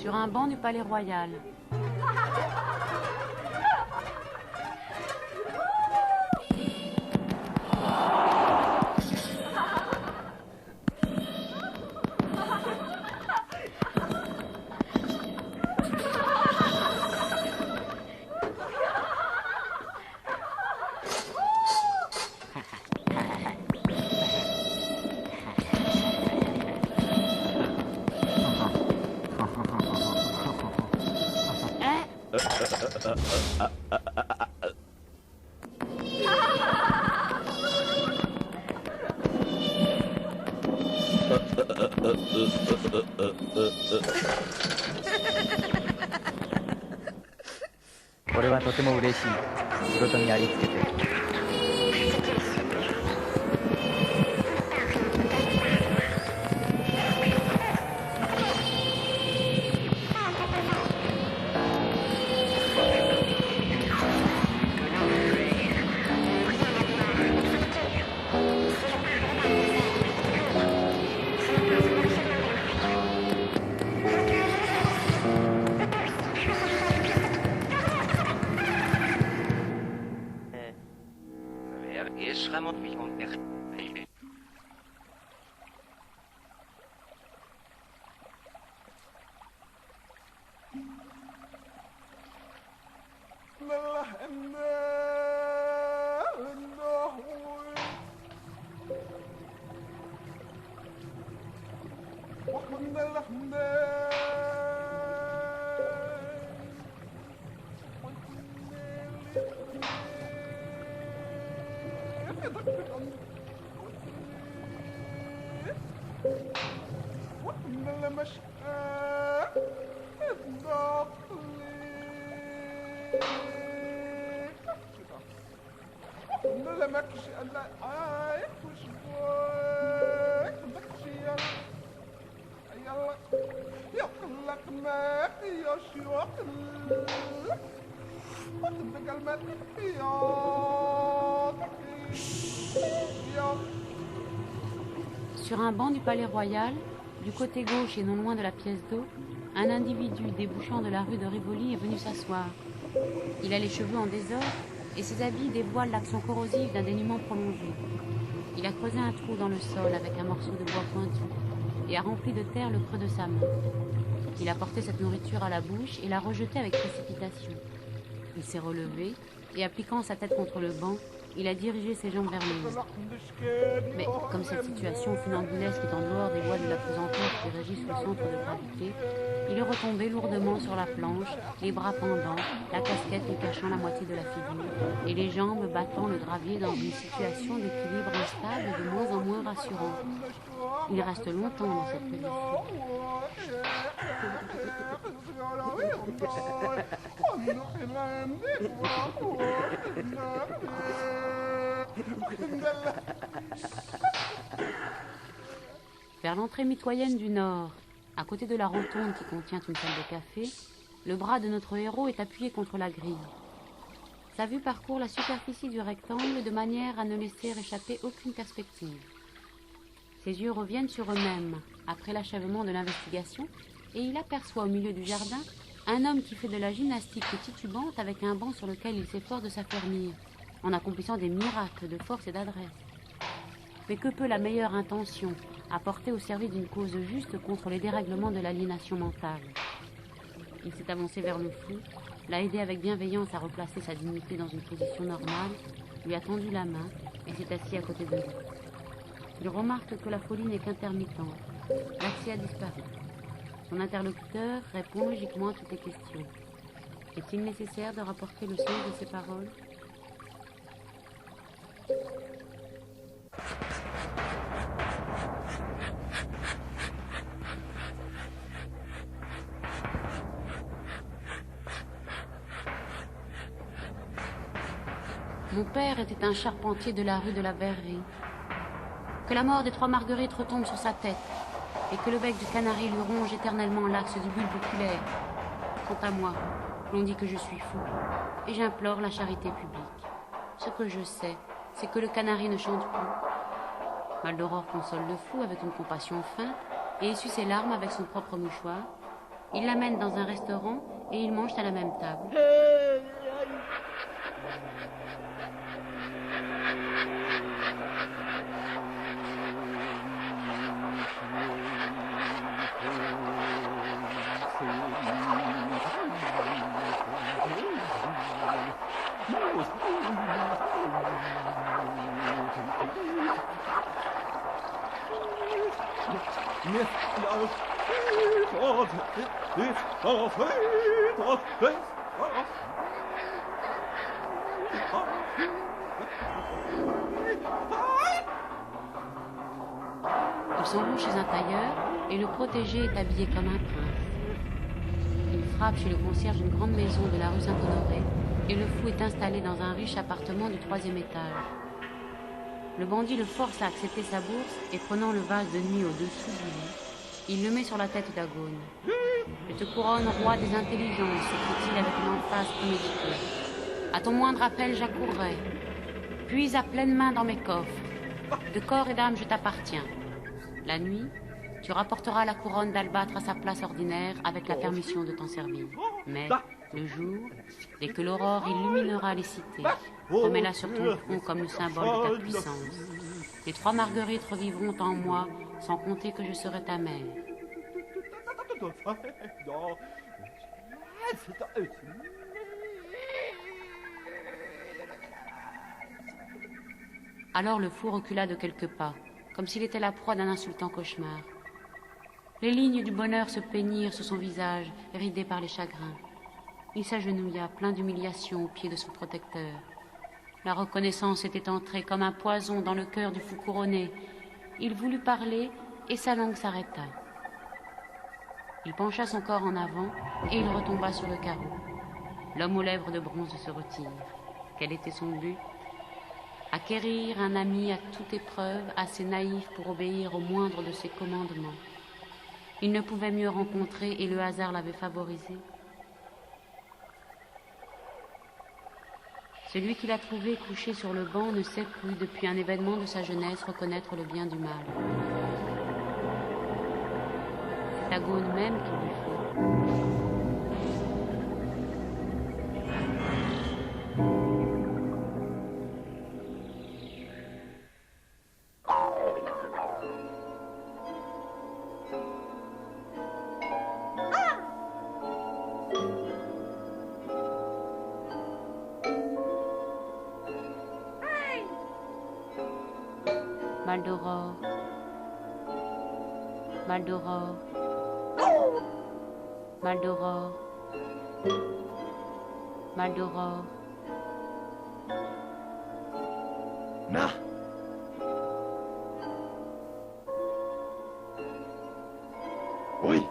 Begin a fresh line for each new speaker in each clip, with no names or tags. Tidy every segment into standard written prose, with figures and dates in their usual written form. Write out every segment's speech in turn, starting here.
Sur un banc du Palais Royal. Sur un banc du Palais Royal, du côté gauche et non loin de la pièce d'eau, un individu débouchant de la rue de Rivoli est venu s'asseoir. Il a les cheveux en désordre et ses habits dévoilent l'action corrosive d'un dénuement prolongé. Il a creusé un trou dans le sol avec un morceau de bois pointu et a rempli de terre le creux de sa main. Il a porté cette nourriture à la bouche et l'a rejetée avec précipitation. Il s'est relevé et, appliquant sa tête contre le banc, il a dirigé ses jambes vers le haut. Mais comme cette situation funambulesque est en dehors des lois de la pesanteur qui régissent le centre de gravité, il est retombé lourdement sur la planche, les bras pendants, la casquette lui cachant la moitié de la figure, et les jambes battant le gravier dans une situation d'équilibre instable et de moins en moins rassurante. Il reste longtemps dans cette position. Vers l'entrée mitoyenne du nord, à côté de la rotonde qui contient une salle de café, le bras de notre héros est appuyé contre la grille. Sa vue parcourt la superficie du rectangle de manière à ne laisser échapper aucune perspective. Ses yeux reviennent sur eux-mêmes après l'achèvement de l'investigation et il aperçoit au milieu du jardin un homme qui fait de la gymnastique titubante avec un banc sur lequel il s'efforce de s'affermir, en accomplissant des miracles de force et d'adresse. Mais que peut la meilleure intention apporter au service d'une cause juste contre les dérèglements de l'aliénation mentale? Il s'est avancé vers le fou, l'a aidé avec bienveillance à replacer sa dignité dans une position normale, lui a tendu la main et s'est assis à côté de lui. Il remarque que la folie n'est qu'intermittente. L'accès a disparu. Son interlocuteur répond logiquement à toutes les questions. Est-il nécessaire de rapporter le sens de ses paroles? Mon père était un charpentier de la rue de la Verrerie. Que la mort des 3 Marguerites retombe sur sa tête et que le bec du canari lui ronge éternellement l'axe du bulbe oculaire. Quant à moi, l'on dit que je suis fou et j'implore la charité publique. Ce que je sais, c'est que le canari ne chante plus. Maldoror console le fou avec une compassion feinte et essuie ses larmes avec son propre mouchoir. Il l'amène dans un restaurant et ils mangent à la même table. Ils s'en vont chez un tailleur et le protégé est habillé comme un prince. Il frappe chez le concierge d'une grande maison de la rue Saint-Honoré et le fou est installé dans un riche appartement du 3e étage. Le bandit le force à accepter sa bourse et prenant le vase de nuit au-dessous du lit, il le met sur la tête d'Agone. « Je te couronne roi des intelligences », se dit-il avec une emphase préméditée. « À ton moindre appel, j'accourrai. Puis à pleine main dans mes coffres. De corps et d'âme, je t'appartiens. La nuit, tu rapporteras la couronne d'albâtre à sa place ordinaire avec la permission de t'en servir. Mais, le jour, dès que l'aurore illuminera les cités, remets-la sur ton front comme le symbole de ta puissance. Les 3 marguerites revivront en moi, sans compter que je serai ta mère. Alors le fou recula de quelques pas, comme s'il était la proie d'un insultant cauchemar. Les lignes du bonheur se peignirent sur son visage, ridé par les chagrins. Il s'agenouilla, plein d'humiliation, aux pieds de son protecteur. La reconnaissance était entrée comme un poison dans le cœur du fou couronné. Il voulut parler et sa langue s'arrêta. Il pencha son corps en avant et il retomba sur le carreau. L'homme aux lèvres de bronze se retire. Quel était son but ? Acquérir un ami à toute épreuve, assez naïf pour obéir au moindre de ses commandements. Il ne pouvait mieux rencontrer et le hasard l'avait favorisé. Celui qu'il a trouvé couché sur le banc ne sait plus, depuis un événement de sa jeunesse, reconnaître le bien du mal. C'est Agone même qui lui fait. Maldoror, Maldoror, Maldoror, Maldoror.
Na! Oui!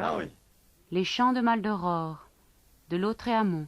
Ah oui!
Les chants de Maldoror, de Lautréamont.